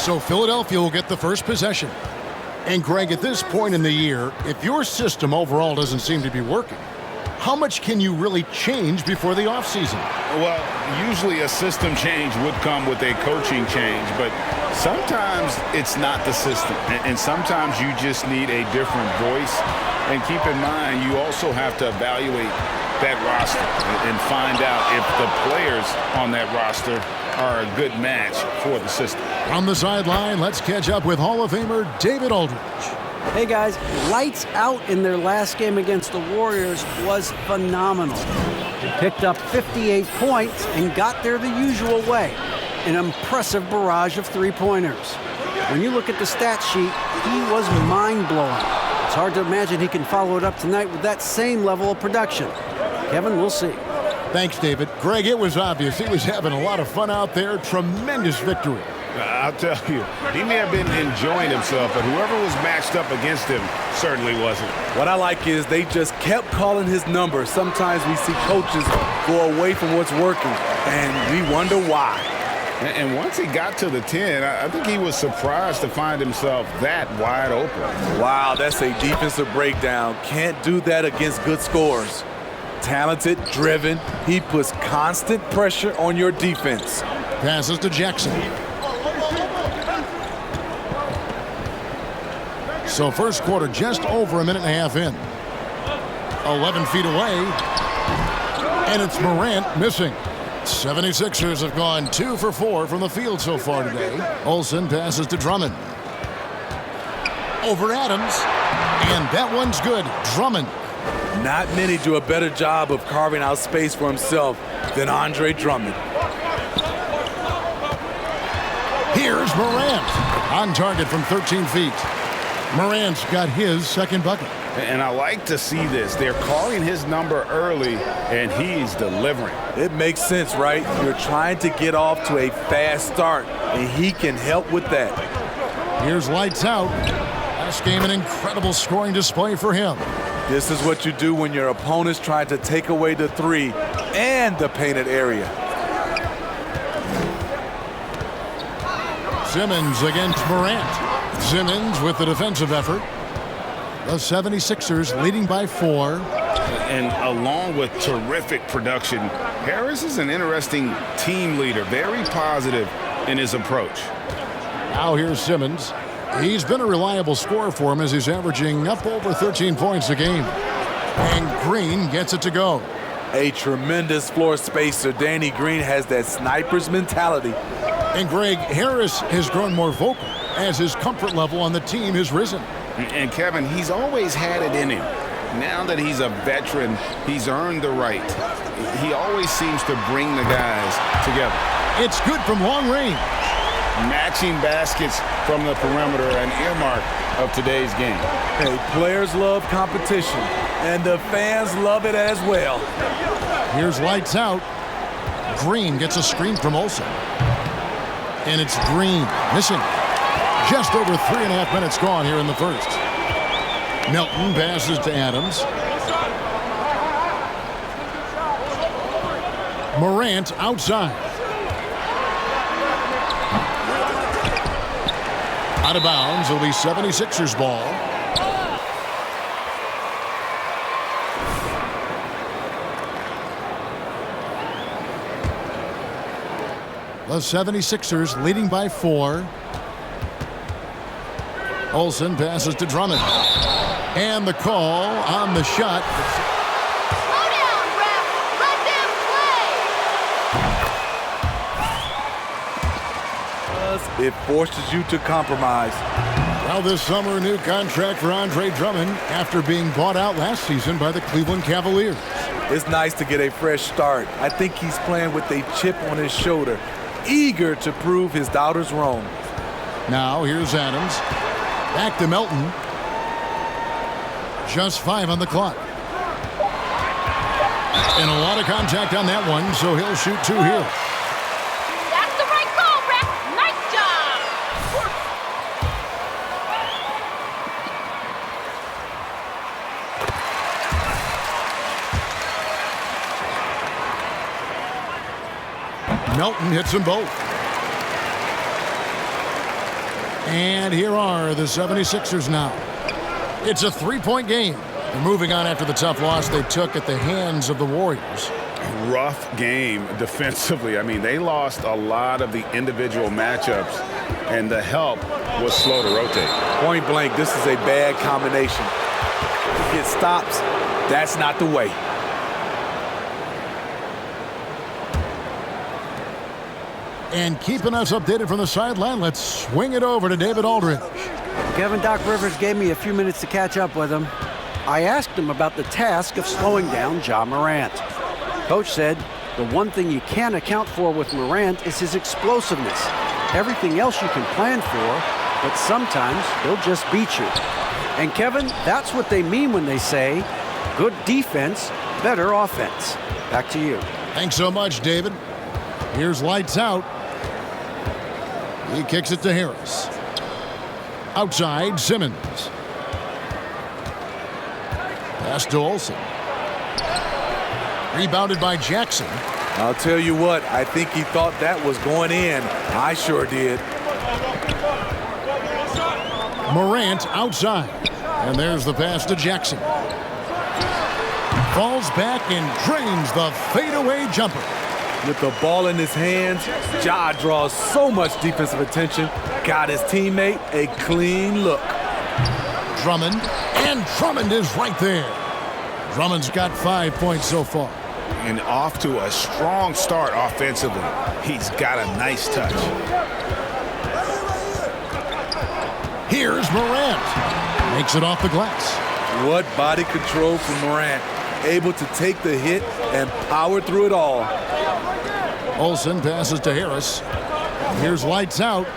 So Philadelphia will get the first possession. And Greg, at this point in the year, if your system overall doesn't seem to be working, how much can you really change before the offseason? Well, usually a system change would come with a coaching change, but sometimes it's not the system. And sometimes you just need a different voice. And keep in mind, you also have to evaluate that roster and find out if the players on that roster are a good match for the system. On the sideline, let's catch up with Hall of Famer David Aldridge. Hey guys, lights out in their last game against the Warriors was phenomenal. They picked up 58 points and got there the usual way. An impressive barrage of three-pointers. When you look at the stat sheet, he was mind-blowing. It's hard to imagine he can follow it up tonight with that same level of production. Kevin, we'll see. Thanks, David. Greg, it was obvious he was having a lot of fun out there. Tremendous victory. I'll tell you, he may have been enjoying himself, but whoever was matched up against him certainly wasn't. What I like is they just kept calling his number. Sometimes we see coaches go away from what's working, and we wonder why. And once he got to the 10, I think he was surprised to find himself that wide open. Wow, that's a defensive breakdown. Can't do that against good scorers. Talented, driven, he puts constant pressure on your defense. Passes to Jackson. So first quarter just over a minute and a half in. 11 feet away. And it's Morant missing. 76ers have gone 2 for 4 from the field so far today. Olsen passes to Drummond. Over Adams. And that one's good. Drummond. Not many do a better job of carving out space for himself than Andre Drummond. Here's Morant. On target from 13 feet. Morant's got his second bucket. And I like to see this. They're calling his number early, and he's delivering. It makes sense, right? You're trying to get off to a fast start, and he can help with that. Here's lights out. Last game, an incredible scoring display for him. This is what you do when your opponent's trying to take away the three and the painted area. Simmons against Morant. Simmons with the defensive effort. The 76ers leading by 4. And along with terrific production, Harris is an interesting team leader, very positive in his approach. Now here's Simmons. He's been a reliable scorer for him as he's averaging up over 13 points a game. And Green gets it to go. A tremendous floor spacer. Danny Green has that sniper's mentality. And Greg, Harris has grown more vocal as his comfort level on the team has risen. And Kevin, he's always had it in him. Now that he's a veteran, he's earned the right. He always seems to bring the guys together. It's good from long range. Matching baskets from the perimeter, an earmark of today's game. Hey, players love competition, and the fans love it as well. Here's lights out. Green gets a screen from Olsen. And it's Green missing. Just over 3.5 minutes gone here in the first. Melton passes to Adams. Morant outside. Out of bounds. It'll be 76ers ball. The 76ers leading by 4. Olsen passes to Drummond. And the call on the shot. Slow down, ref. Let them play. It forces you to compromise. Well, this summer, a new contract for Andre Drummond after being bought out last season by the Cleveland Cavaliers. It's nice to get a fresh start. I think he's playing with a chip on his shoulder, eager to prove his doubters wrong. Now, here's Adams. Back to Melton. Just 5 on the clock. And a lot of contact on that one, so he'll shoot 2 here. That's the right call, ref. Nice job. Melton hits them both. And here are the 76ers now. It's a three-point game. They're moving on after the tough loss they took at the hands of the Warriors. Rough game defensively. I mean, they lost a lot of the individual matchups, and the help was slow to rotate. Point blank, this is a bad combination. If it stops, that's not the way. And keeping us updated from the sideline, let's swing it over to David Aldridge. Kevin, Doc Rivers gave me a few minutes to catch up with him. I asked him about the task of slowing down Ja Morant. Coach said the one thing you can't account for with Morant is his explosiveness. Everything else you can plan for, but sometimes he'll just beat you. And Kevin, that's what they mean when they say good defense, better offense. Back to you. Thanks so much, David. Here's lights out. He kicks it to Harris. Outside, Simmons. Pass to Olsen. Rebounded by Jackson. I'll tell you what, I think he thought that was going in. I sure did. Morant outside. And there's the pass to Jackson. Falls back and drains the fadeaway jumper. With the ball in his hands, Ja draws so much defensive attention. Got his teammate a clean look. Drummond, and Drummond is right there. Drummond's got 5 points so far. And off to a strong start offensively. He's got a nice touch. Here's Morant. Makes it off the glass. What body control from Morant. Able to take the hit and power through it all. Olsen passes to Harris. Here's lights out.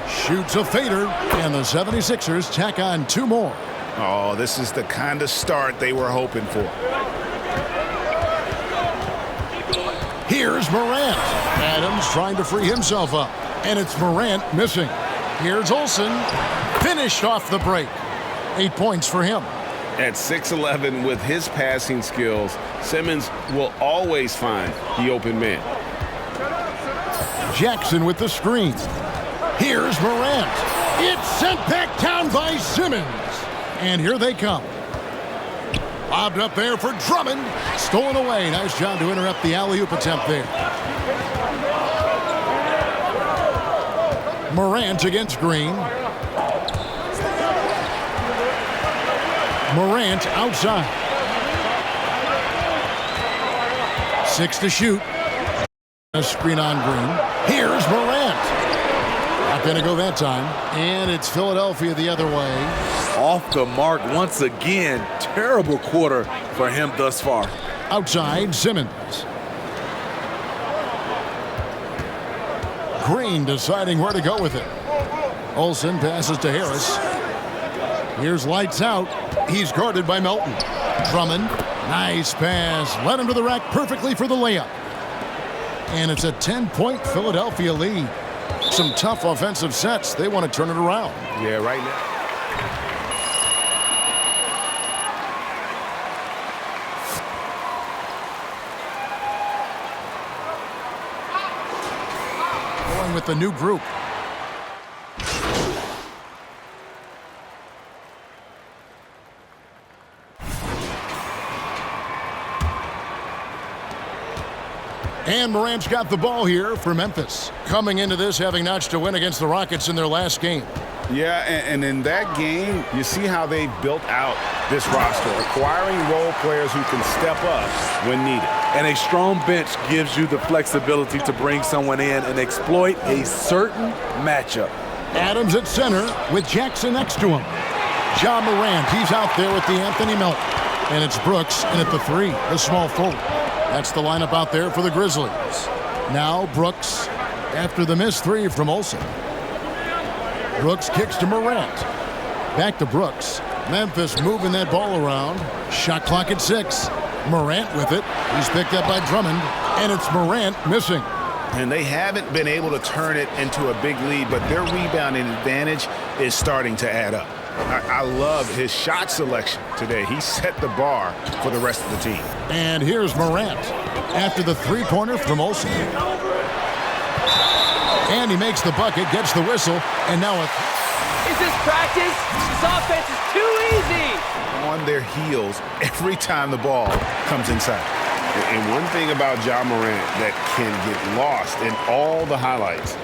Shoots a fader, and the 76ers tack on 2 more. Oh, this is the kind of start they were hoping for. Here's Morant. Adams trying to free himself up, and it's Morant missing. Here's Olsen. Finished off the break. 8 points for him. At 6'11", with his passing skills, Simmons will always find the open man. Jackson with the screen. Here's Morant. It's sent back down by Simmons. And here they come. Lobbed up there for Drummond. Stolen away. Nice job to interrupt the alley-oop attempt there. Morant against Green. Morant outside. 6 to shoot. A screen on Green. Here's Morant. Not going to go that time. And it's Philadelphia the other way. Off the mark once again. Terrible quarter for him thus far. Outside, Simmons. Green deciding where to go with it. Olsen passes to Harris. Here's lights out. He's guarded by Melton. Drummond, nice pass. Led him to the rack perfectly for the layup. And it's a 10-point Philadelphia lead. Some tough offensive sets. They want to turn it around. Yeah, right now. Going with the new group. And Morant's got the ball here for Memphis. Coming into this, having notched a win against the Rockets in their last game. Yeah, and in that game, you see how they built out this roster, acquiring role players who can step up when needed. And a strong bench gives you the flexibility to bring someone in and exploit a certain matchup. Adams at center with Jackson next to him. Ja Morant, he's out there with the Anthony Melton. And it's Brooks in at the 3, the small forward. That's the lineup out there for the Grizzlies. Now Brooks after the missed 3 from Olsen. Brooks kicks to Morant. Back to Brooks. Memphis moving that ball around. Shot clock at 6. Morant with it. He's picked up by Drummond. And it's Morant missing. And they haven't been able to turn it into a big lead, but their rebounding advantage is starting to add up. I love his shot selection today. He set the bar for the rest of the team. And here's Morant after the 3-pointer from Olsen. And he makes the bucket, gets the whistle, and now Is this practice? This offense is too easy. On their heels every time the ball comes inside. And one thing about Ja Morant that can get lost in all the highlights,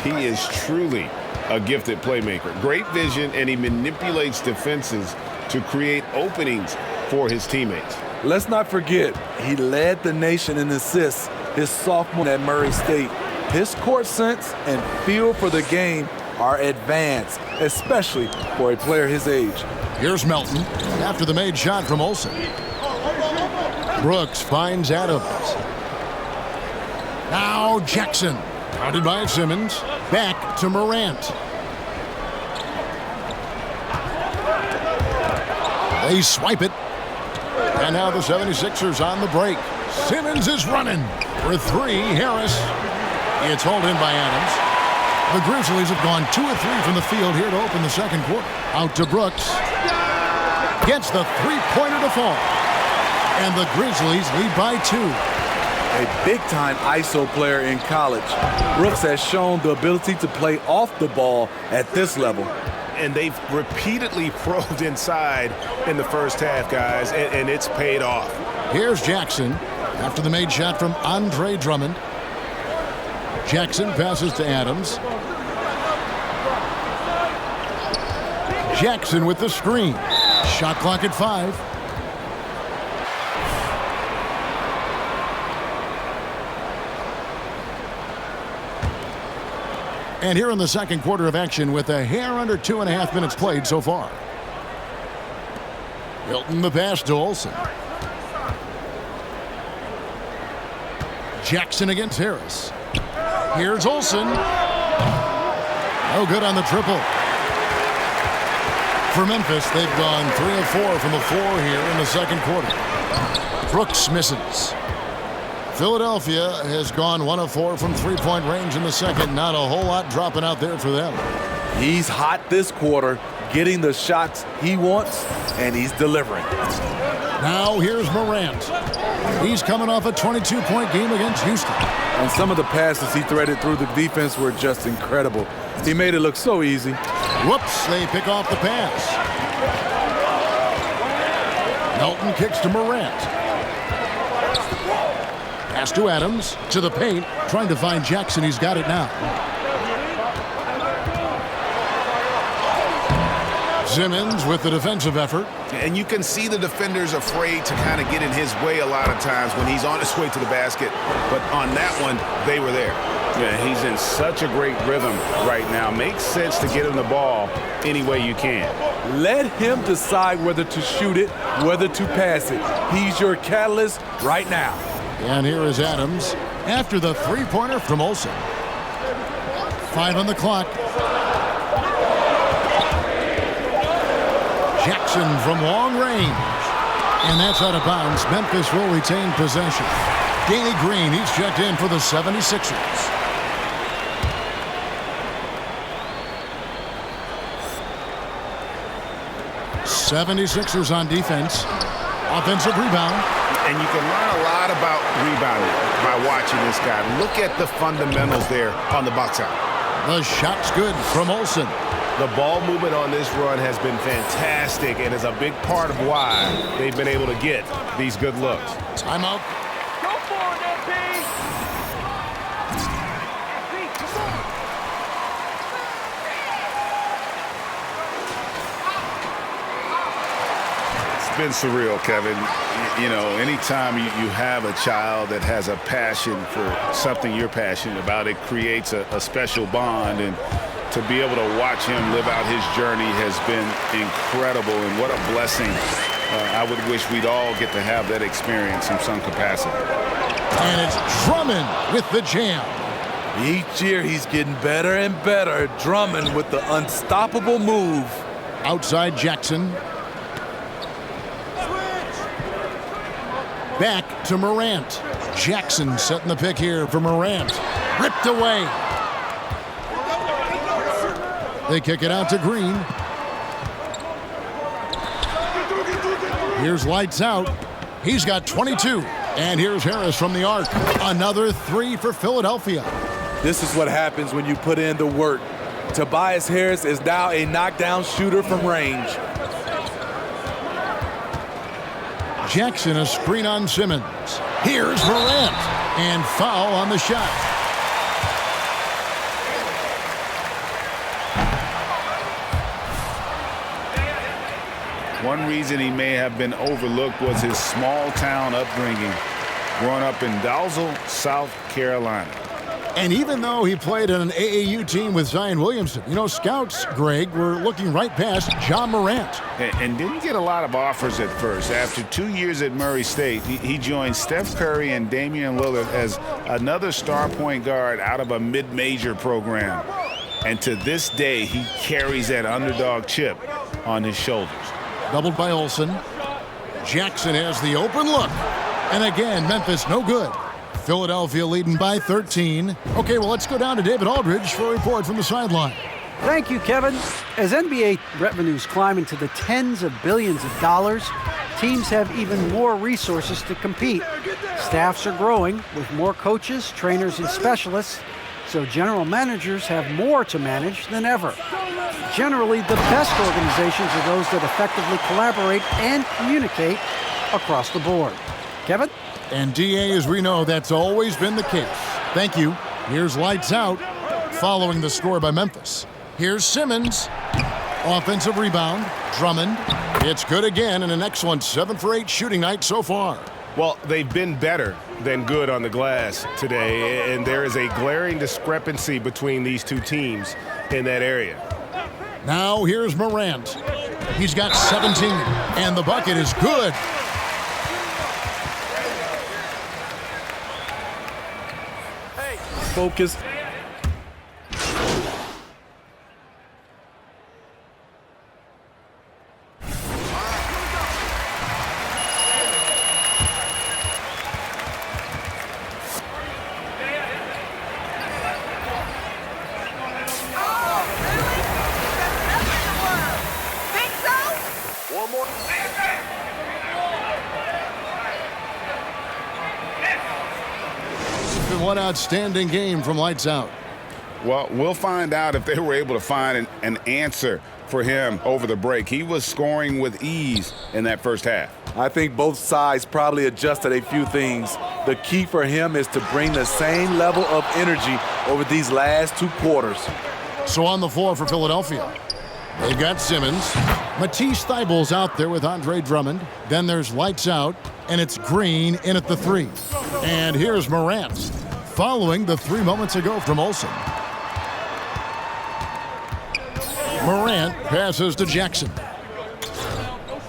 he is truly a gifted playmaker. Great vision, and he manipulates defenses to create openings for his teammates. Let's not forget, he led the nation in assists his sophomore at Murray State. His court sense and feel for the game are advanced, especially for a player his age. here's Melton after the made shot from Olsen. Brooks finds Adams. Now Jackson. Guarded by Simmons. Back to Morant. They swipe it. And now the 76ers on the break. Simmons is running for three. Harris. It's hauled in by Adams. The Grizzlies have gone 2 of 3 from the field here to open the second quarter. Out to Brooks. Gets the three-pointer to fall. And the Grizzlies lead by 2. A big-time ISO player in college, Brooks has shown the ability to play off the ball at this level. And they've repeatedly probed inside in the first half, guys, and it's paid off. Here's Jackson after the made shot from Andre Drummond. Jackson passes to Adams. Jackson with the screen. Shot clock at 5. And here in the second quarter of action with a hair under 2.5 minutes played so far. Hilton the pass to Olsen. Jackson against Harris. Here's Olsen. No good on the triple. For Memphis, they've gone 3 of 4 from the floor here in the second quarter. Brooks misses. Philadelphia has gone 1 of 4 from three-point range in the second. Not a whole lot dropping out there for them. He's hot this quarter, getting the shots he wants, and he's delivering. Now here's Morant. He's coming off a 22-point game against Houston. And some of the passes he threaded through the defense were just incredible. He made it look so easy. Whoops, they pick off the pass. Melton kicks to Morant. Pass to Adams, to the paint, trying to find Jackson. He's got it now. Simmons with the defensive effort. And you can see the defenders afraid to kind of get in his way a lot of times when he's on his way to the basket. But on that one, they were there. Yeah, he's in such a great rhythm right now. Makes sense to get him the ball any way you can. Let him decide whether to shoot it, whether to pass it. He's your catalyst right now. And here is Adams after the three-pointer from Olsen. 5 on the clock. Jackson from long range. And that's out of bounds. Memphis will retain possession. Danny Green, he's checked in for the 76ers. '76ers on defense. Offensive rebound. And you can learn a lot about rebounding by watching this guy. Look at the fundamentals there on the box out. The shot's good from Olsen. The ball movement on this run has been fantastic and is a big part of why they've been able to get these good looks. Timeout. Go for it, MP. It's been surreal, Kevin. You know, anytime you have a child that has a passion for something you're passionate about, it creates a special bond. And to be able to watch him live out his journey has been incredible, and what a blessing. I would wish we'd all get to have that experience in some capacity. And it's Drummond with the jam. Each year he's getting better and better. Drummond with the unstoppable move. Outside Jackson. Back to Morant. Jackson setting the pick here for Morant. Ripped away. They kick it out to Green. Here's lights out. He's got 22. And here's Harris from the arc. Another 3 for Philadelphia. This is what happens when you put in the work. Tobias Harris is now a knockdown shooter from range. Jackson, a screen on Simmons. Here's Morant, and foul on the shot. One reason he may have been overlooked was his small-town upbringing, growing up in Dalzell, South Carolina. And even though he played on an AAU team with Zion Williamson, scouts, Greg, were looking right past Ja Morant. And didn't get a lot of offers at first. After 2 years at Murray State, he joined Steph Curry and Damian Lillard as another star point guard out of a mid-major program. And to this day, he carries that underdog chip on his shoulders. Doubled by Olsen. Jackson has the open look. And again, Memphis no good. Philadelphia leading by 13. Okay, well, let's go down to David Aldridge for a report from the sideline. Thank you, Kevin. As NBA revenues climb into the tens of billions of dollars, teams have even more resources to compete. Staffs are growing with more coaches, trainers, and specialists, so general managers have more to manage than ever. Generally, the best organizations are those that effectively collaborate and communicate across the board. Kevin? And DA, as we know, that's always been the case. Thank you. Here's lights out following the score by Memphis. Here's Simmons. Offensive rebound. Drummond. It's good again, and an excellent 7 for 8 shooting night so far. Well, they've been better than good on the glass today, and there is a glaring discrepancy between these two teams in that area. Now here's Morant. He's got 17, and the bucket is good. Focus. One outstanding game from lights out. Well, we'll find out if they were able to find an answer for him over the break. He was scoring with ease in that first half. I think both sides probably adjusted a few things. The key for him is to bring the same level of energy over these last 2 quarters. So on the floor for Philadelphia, they've got Simmons. Matisse Thybulle's out there with Andre Drummond. Then there's lights out, and it's Green in at the 3. And here's Morant, following the 3 moments ago from Olsen. Morant passes to Jackson.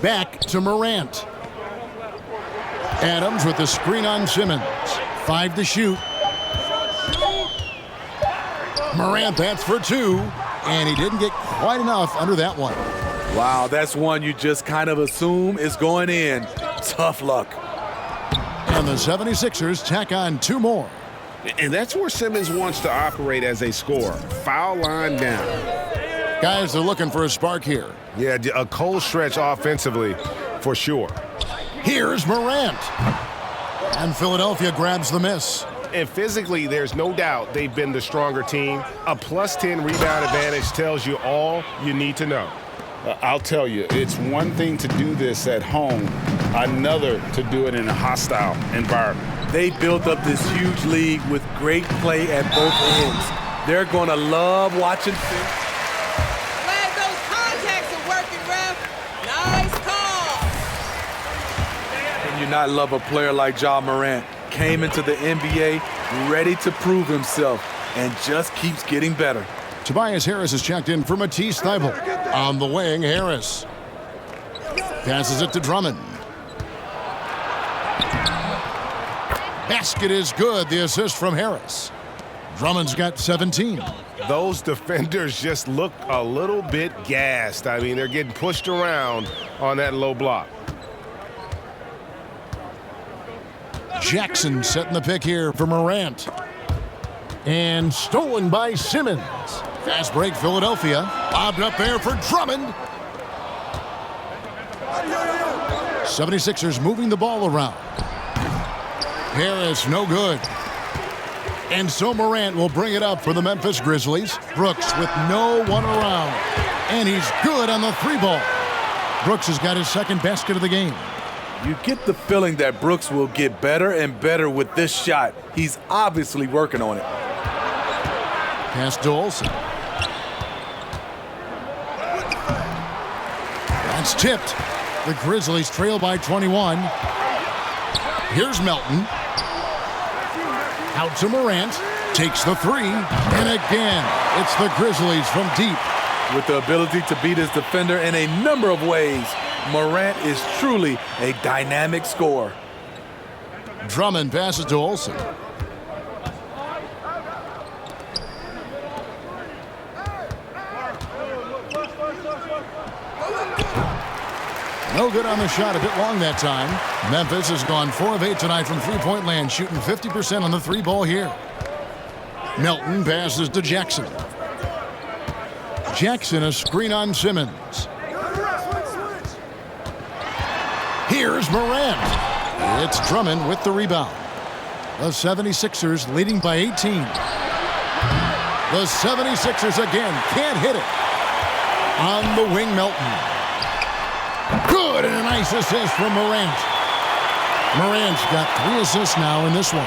Back to Morant. Adams with the screen on Simmons. 5 to shoot. Morant, that's for 2. And he didn't get quite enough under that one. Wow, that's one you just kind of assume is going in. Tough luck. And the 76ers tack on 2 more. And that's where Simmons wants to operate as a scorer. Foul line down. Guys are looking for a spark here. Yeah, a cold stretch offensively for sure. Here's Morant. And Philadelphia grabs the miss. And physically, there's no doubt they've been the stronger team. A +10 rebound advantage tells you all you need to know. I'll tell you, it's one thing to do this at home, another to do it in a hostile environment. They built up this huge league with great play at both ends. They're going to love watching. Glad those contacts are working, ref. Nice call. And you not love a player like Ja Morant. Came into the NBA ready to prove himself and just keeps getting better. Tobias Harris is checked in for Matisse Thybulle. On the wing, Harris passes it to Drummond. Basket is good. The assist from Harris. Drummond's got 17. Those defenders just look a little bit gassed. I mean, they're getting pushed around on that low block. Jackson setting the pick here for Morant. And stolen by Simmons. Fast break, Philadelphia. Bobbed up there for Drummond. 76ers moving the ball around. Harris, no good. And so Morant will bring it up for the Memphis Grizzlies. Brooks with no one around. And he's good on the three ball. Brooks has got his second basket of the game. You get the feeling that Brooks will get better and better with this shot. He's obviously working on it. Pass to Olsen. That's tipped. The Grizzlies trail by 21. Here's Melton. Out to Morant. Takes the three. And again, it's the Grizzlies from deep. With the ability to beat his defender in a number of ways, Morant is truly a dynamic scorer. Drummond passes to Olsen. No good on the shot, a bit long that time. Memphis has gone 4 of 8 tonight from three-point land, shooting 50% on the three ball here. Melton passes to Jackson. Jackson, a screen on Simmons. Here's Morant. It's Drummond with the rebound. The 76ers leading by 18. The 76ers again can't hit it. On the wing, Melton. Good, and a nice assist from Morant. Morant's got 3 assists now in this one.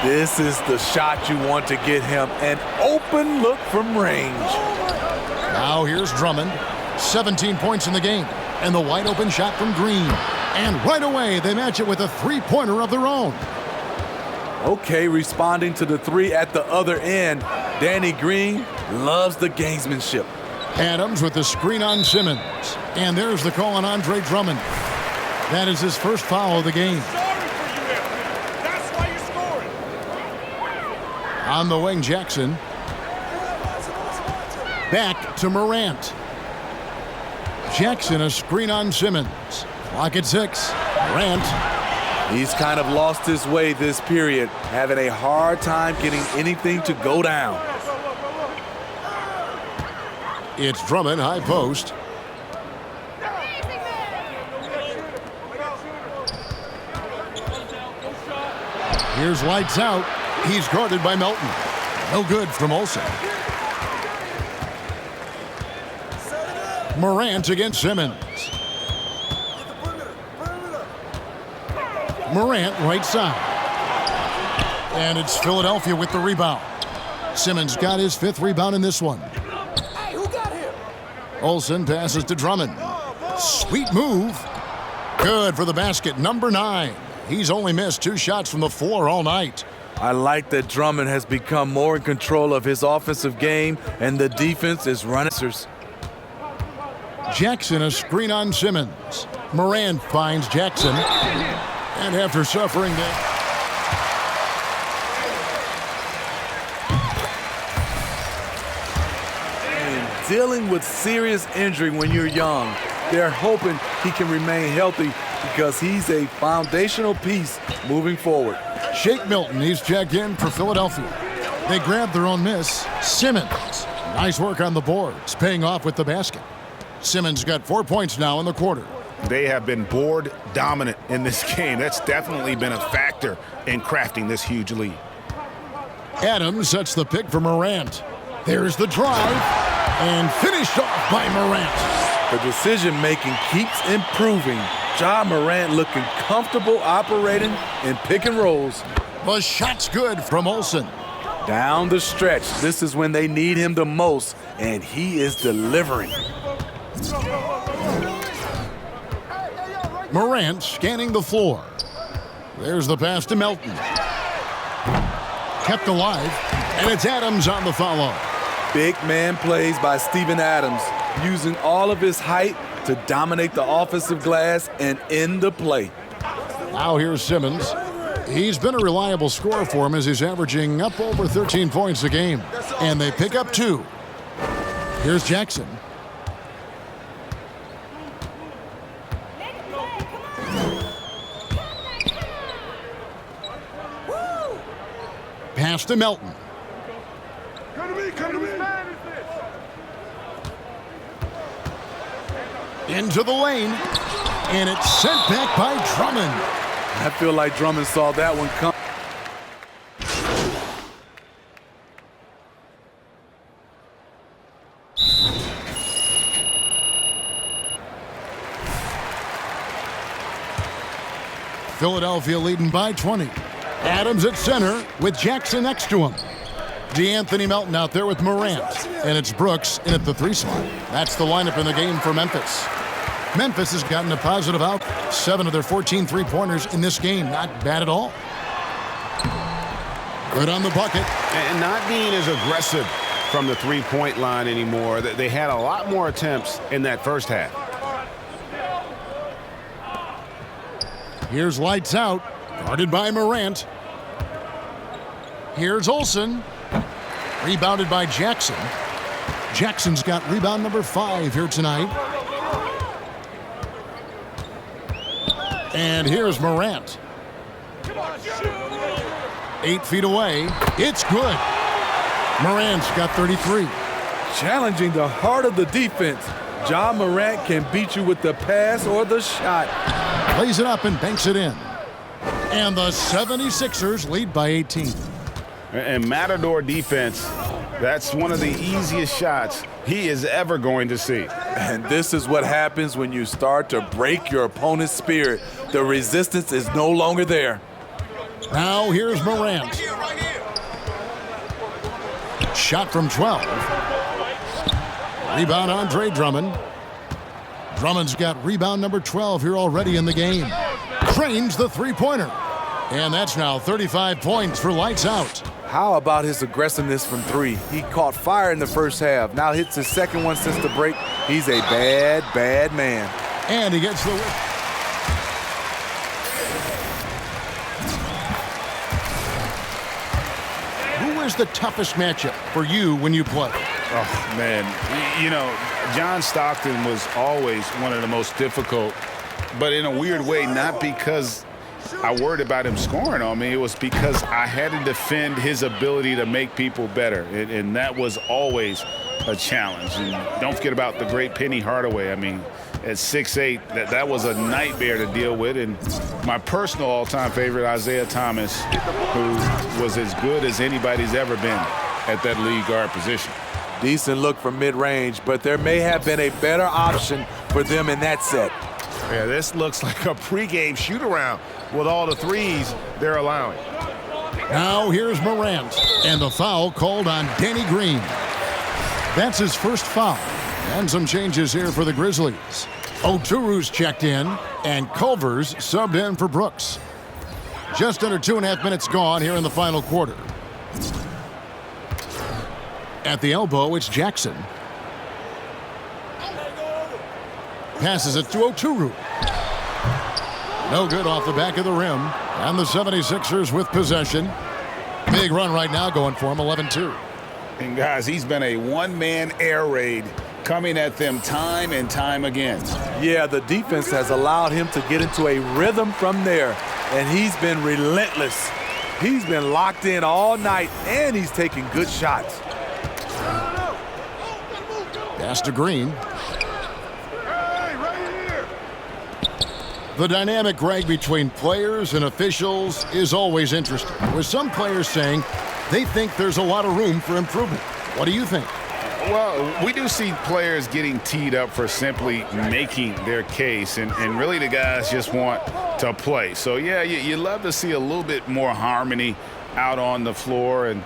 This is the shot you want to get him, an open look from range. Now here's Drummond. 17 points in the game, and the wide open shot from Green. And right away, they match it with a three-pointer of their own. Okay, responding to the three at the other end. Danny Green loves the gamesmanship. Adams with the screen on Simmons. And there's the call on Andre Drummond. That is his first foul of the game. That's why you're scoring. On the wing, Jackson. Back to Morant. Jackson, a screen on Simmons. Clock at 6. Morant. He's kind of lost his way this period, having a hard time getting anything to go down. It's Drummond, high post. Here's lights out. He's guarded by Melton. No good from Olsen. Morant against Simmons. Morant right side. And it's Philadelphia with the rebound. Simmons got his 5th rebound in this one. Hey, who got him? Olsen passes to Drummond. Sweet move. Good for the basket, number 9. He's only missed 2 shots from the floor all night. I like that Drummond has become more in control of his offensive game, and the defense is running. Jackson, a screen on Simmons. Morant finds Jackson. And after suffering that, dealing with serious injury when you're young, they're hoping he can remain healthy because he's a foundational piece moving forward. Shake Milton, he's checked in for Philadelphia. They grab their own miss. Simmons, nice work on the boards, paying off with the basket. Simmons got 4 points now in the quarter. They have been board dominant in this game. That's definitely been a factor in crafting this huge lead. Adams sets the pick for Morant. There's the drive, and finished off by Morant. The decision-making keeps improving. Ja Morant looking comfortable operating in pick and rolls. The shot's good from Olsen. Down the stretch, this is when they need him the most, and he is delivering. Morant scanning the floor. There's the pass to Melton. Kept alive, and it's Adams on the follow. Big man plays by Steven Adams, using all of his height to dominate the offensive glass and end the play. Now here's Simmons. He's been a reliable scorer for him as he's averaging up over 13 points a game. And they pick up 2. Here's Jackson. Pass to Melton. Into the lane, and it's sent back by Drummond. I feel like Drummond saw that one come. Philadelphia leading by 20. Adams at center with Jackson next to him. DeAnthony Melton out there with Morant. And it's Brooks in at the 3 slot. That's the lineup in the game for Memphis. Memphis has gotten a positive out. 7 of their 14 three-pointers in this game. Not bad at all. Good on the bucket. And not being as aggressive from the three-point line anymore. They had a lot more attempts in that first half. Here's lights out. Guarded by Morant. Here's Olsen. Rebounded by Jackson. Jackson's got rebound number 5 here tonight. And here's Morant. 8 feet away. It's good. Morant's got 33. Challenging the heart of the defense. Ja Morant can beat you with the pass or the shot. Plays it up and banks it in. And the 76ers lead by 18. And Matador defense, that's one of the easiest shots he is ever going to see. And this is what happens when you start to break your opponent's spirit. The resistance is no longer there. Now here's Morant. Shot from 12. Rebound Andre Drummond. Drummond's got rebound number 12 here already in the game. Cranes the three-pointer. And that's now 35 points for lights out. How about his aggressiveness from 3? He caught fire in the first half. Now hits his second one since the break. He's a bad, bad man. And he gets the win. Who is the toughest matchup for you when you play? Oh, man. You know, John Stockton was always one of the most difficult, but in a weird way, not because I worried about him scoring on me. It was because I had to defend his ability to make people better, and that was always a challenge. And don't forget about the great Penny Hardaway. I mean, at 6'8", that was a nightmare to deal with. And my personal all-time favorite, Isaiah Thomas, who was as good as anybody's ever been at that lead guard position. Decent look from mid-range, but there may have been a better option for them in that set. Yeah, this looks like a pregame shoot-around with all the threes they're allowing. Now here's Morant, and the foul called on Danny Green. That's his first foul. And some changes here for the Grizzlies. Oturu's checked in, and Culver's subbed in for Brooks. Just under 2.5 minutes gone here in the final quarter. At the elbow, it's Jackson. Passes it to Oturu. No good off the back of the rim. And the 76ers with possession. Big run right now going for him, 11-2. And guys, he's been a one-man air raid coming at them time and time again. Yeah, the defense has allowed him to get into a rhythm from there, and he's been relentless. He's been locked in all night, and he's taking good shots. Pass to Green. The dynamic, Greg, between players and officials is always interesting, with some players saying they think there's a lot of room for improvement. What do you think? Well, we do see players getting teed up for simply making their case, and really the guys just want to play. So, yeah, you love to see a little bit more harmony out on the floor, and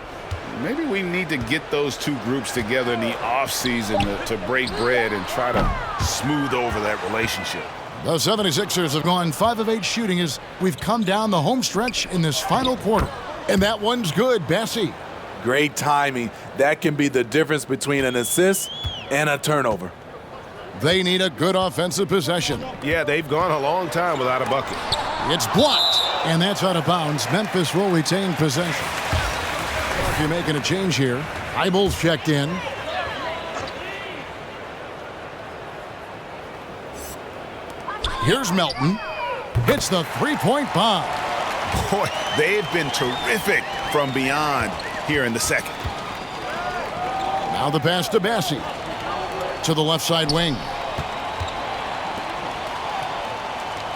maybe we need to get those two groups together in the offseason to break bread and try to smooth over that relationship. The 76ers have gone 5 of 8 shooting as we've come down the home stretch in this final quarter. And that one's good, Bessie. Great timing. That can be the difference between an assist and a turnover. They need a good offensive possession. Yeah, they've gone a long time without a bucket. It's blocked, and that's out of bounds. Memphis will retain possession. If you're making a change here, Eibel's checked in. Here's Melton. Hits the three-point bomb. Boy, they've been terrific from beyond here in the second. Now the pass to Bessie. To the left side wing.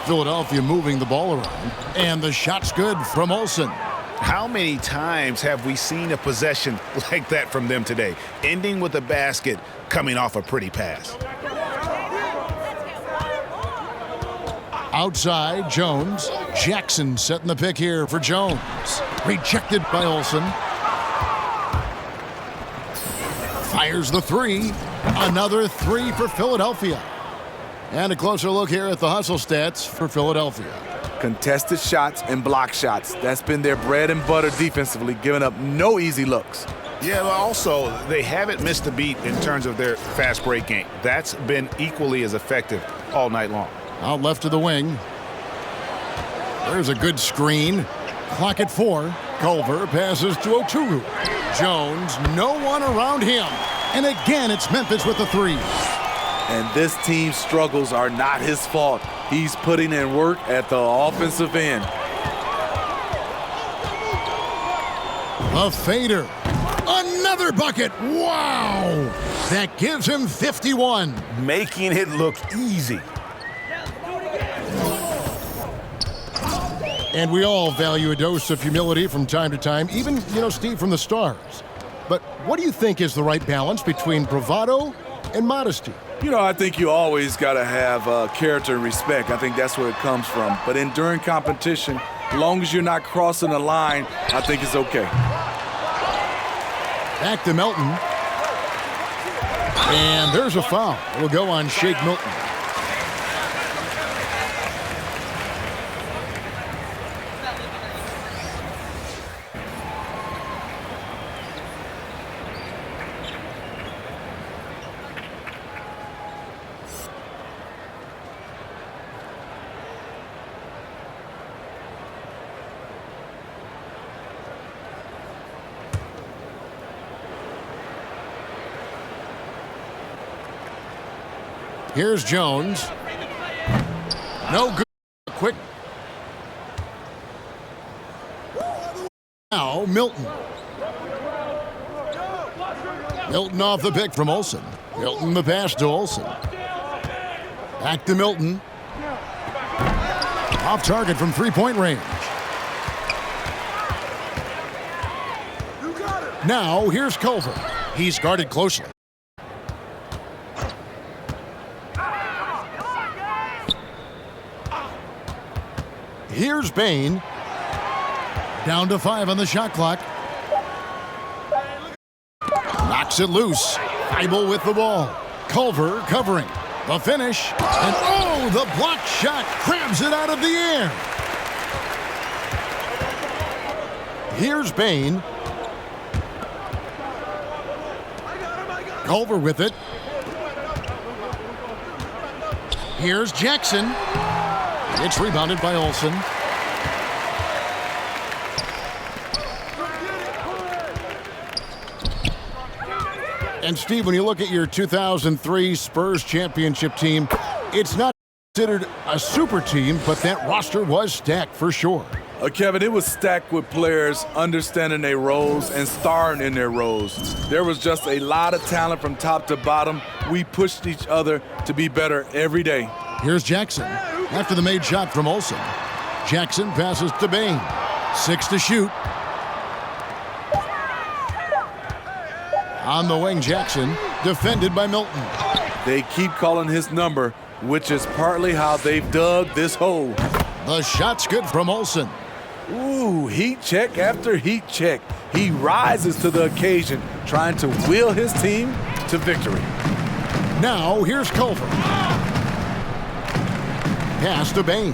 Philadelphia moving the ball around. And the shot's good from Olsen. How many times have we seen a possession like that from them today, ending with a basket coming off a pretty pass? Outside, Jones. Jackson setting the pick here for Jones. Rejected by Olsen. Fires the three. Another three for Philadelphia. And a closer look here at the hustle stats for Philadelphia. Contested shots and block shots. That's been their bread and butter defensively, giving up no easy looks. Yeah, but also, they haven't missed a beat in terms of their fast break game. That's been equally as effective all night long. Out left of the wing. There's a good screen. Clock at 4. Culver passes to Oturu. Jones, no one around him. And again, it's Memphis with the three. And this team's struggles are not his fault. He's putting in work at the offensive end. A fader. Another bucket. Wow. That gives him 51. Making it look easy. And we all value a dose of humility from time to time, even, Steve, from the stars. But what do you think is the right balance between bravado and modesty? I think you always got to have character and respect. I think that's where it comes from. But during competition, as long as you're not crossing the line, I think it's okay. Back to Milton. And there's a foul. It will go on Shake Milton. Here's Jones. No good. Quick. Now Milton. Milton off the pick from Olsen. Milton the pass to Olsen. Back to Milton. Off target from three-point range. Now here's Culver. He's guarded closely. Here's Bain. Down to 5 on the shot clock. Knocks it loose. Feibel with the ball. Culver covering. The finish. And the block shot crabs it out of the air. Here's Bain. Culver with it. Here's Jackson. It's rebounded by Olsen. And Steve, when you look at your 2003 Spurs championship team, it's not considered a super team, but that roster was stacked for sure. Kevin, it was stacked with players understanding their roles and starring in their roles. There was just a lot of talent from top to bottom. We pushed each other to be better every day. Here's Jackson. After the made shot from Olsen. Jackson passes to Bain. 6 to shoot. On the wing, Jackson, defended by Milton. They keep calling his number, which is partly how they've dug this hole. The shot's good from Olsen. Ooh, heat check after heat check. He rises to the occasion, trying to will his team to victory. Now, here's Culver. Pass to Bain.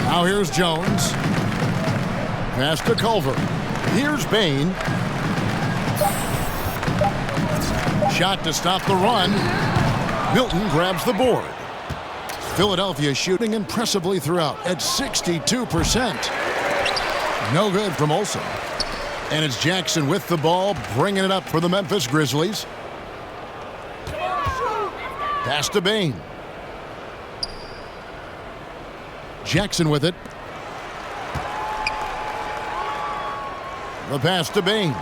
Now here's Jones. Pass to Culver. Here's Bain. Shot to stop the run. Milton grabs the board. Philadelphia shooting impressively throughout at 62%. No good from Olsen. And it's Jackson with the ball, bringing it up for the Memphis Grizzlies. Pass to Bain. Jackson with it. The pass to Bain.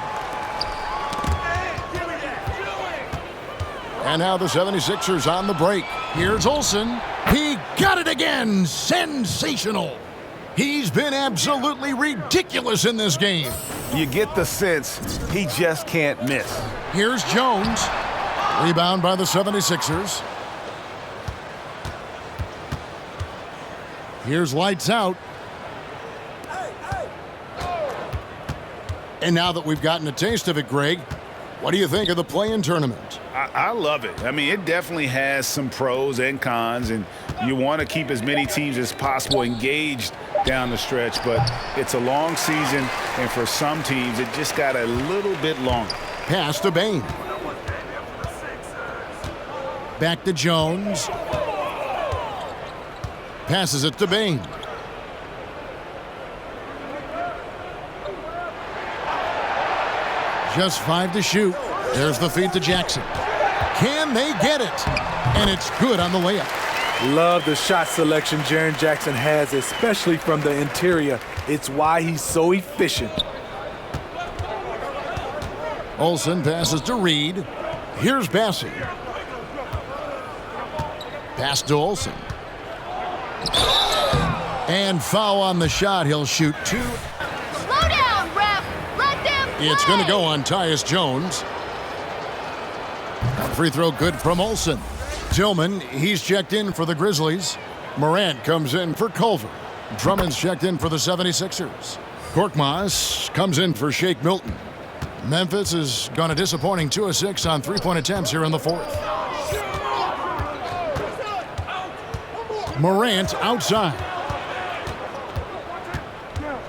And now the 76ers on the break. Here's Olsen. He got it again. Sensational. He's been absolutely ridiculous in this game. You get the sense he just can't miss. Here's Jones. Rebound by the 76ers. Here's lights out. And now that we've gotten a taste of it, Greg, what do you think of the play-in tournament? I love it. I mean, it definitely has some pros and cons, and you want to keep as many teams as possible engaged down the stretch, but it's a long season, and for some teams, it just got a little bit longer. Pass to Bane. Back to Jones. Passes it to Bane. Just 5 to shoot. There's the feed to Jackson. Can they get it? And it's good on the layup. Love the shot selection Jaren Jackson has, especially from the interior. It's why he's so efficient. Olsen passes to Reed. Here's Bassey. Pass to Olsen. And foul on the shot. He'll shoot 2. Slow down, ref. Let them play. It's going to go on Tyus Jones. Free throw good from Olsen. Tillman, he's checked in for the Grizzlies. Morant comes in for Culver. Drummond's checked in for the 76ers. Korkmaz comes in for Shake Milton. Memphis has gone a disappointing 2 of 6 on three-point attempts here in the fourth. Morant outside.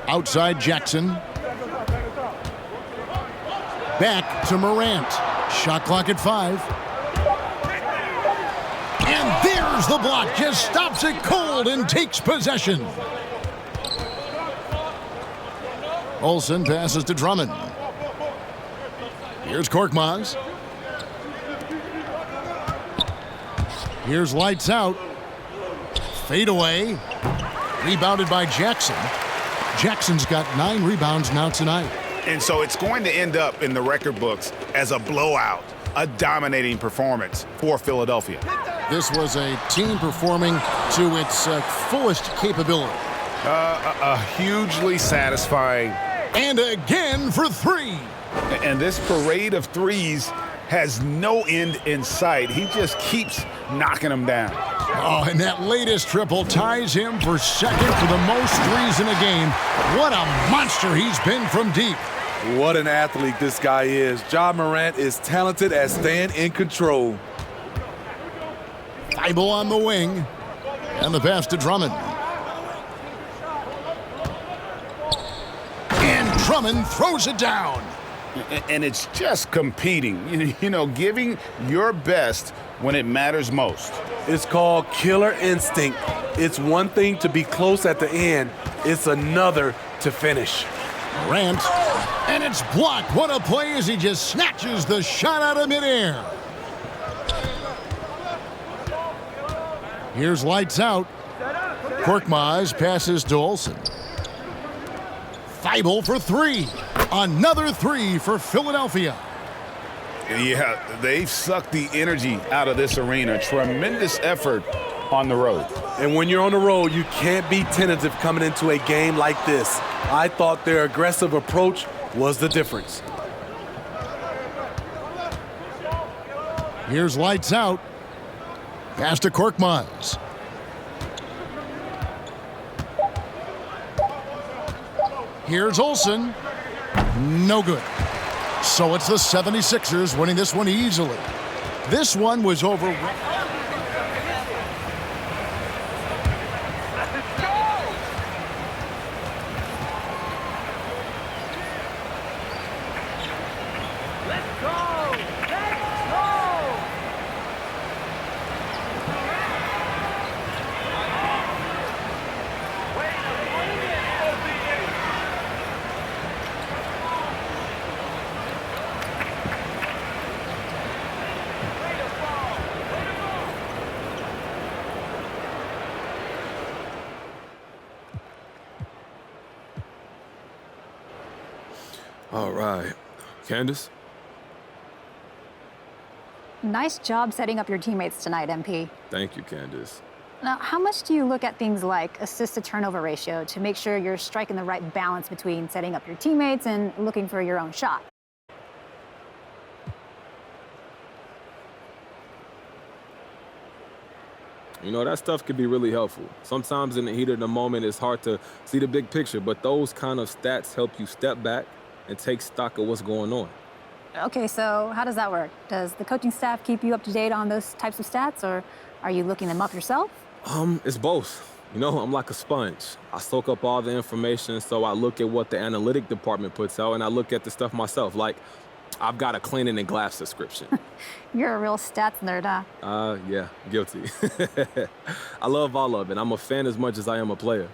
Outside Jackson. Back to Morant. Shot clock at 5. And there's the block. Just stops it cold and takes possession. Olsen passes to Drummond. Here's Korkmaz. Here's lights out. Fade away. Rebounded by Jackson. Jackson's got 9 rebounds now tonight. And so it's going to end up in the record books as a blowout, a dominating performance for Philadelphia. This was a team performing to its fullest capability. A hugely satisfying. And again for 3. And this parade of threes has no end in sight. He just keeps knocking them down. Oh, and that latest triple ties him for second for the most threes in a game. What a monster he's been from deep. What an athlete this guy is. Ja Morant is talented at staying in control. Thibault on the wing. And the pass to Drummond. And Drummond throws it down. And it's just competing, you know, giving your best when it matters most. It's called killer instinct. It's one thing to be close at the end. It's another to finish. Morant. And it's blocked. What a play as he just snatches the shot out of midair. Here's lights out. Korkmaz passes to Olsen. Thibault for 3. Another 3 for Philadelphia. Yeah, they've sucked the energy out of this arena. Tremendous effort on the road. And when you're on the road, you can't be tentative coming into a game like this. I thought their aggressive approach was the difference. Here's lights out. Pass to Korkmaz. Here's Olsen. No good. So it's the 76ers winning this one easily. This one was over. All right. Candace? Nice job setting up your teammates tonight, MP. Thank you, Candace. Now, how much do you look at things like assist-to-turnover ratio to make sure you're striking the right balance between setting up your teammates and looking for your own shot? You know, that stuff can be really helpful. Sometimes in the heat of the moment, it's hard to see the big picture, but those kind of stats help you step back and take stock of what's going on. Okay, so how does that work? Does the coaching staff keep you up to date on those types of stats, or are you looking them up yourself? It's both. You know, I'm like a sponge. I soak up all the information, so I look at what the analytic department puts out, and I look at the stuff myself. Like, I've got a cleaning and glass subscription. You're a real stats nerd, huh? Yeah, guilty. I love all of it. I'm a fan as much as I am a player.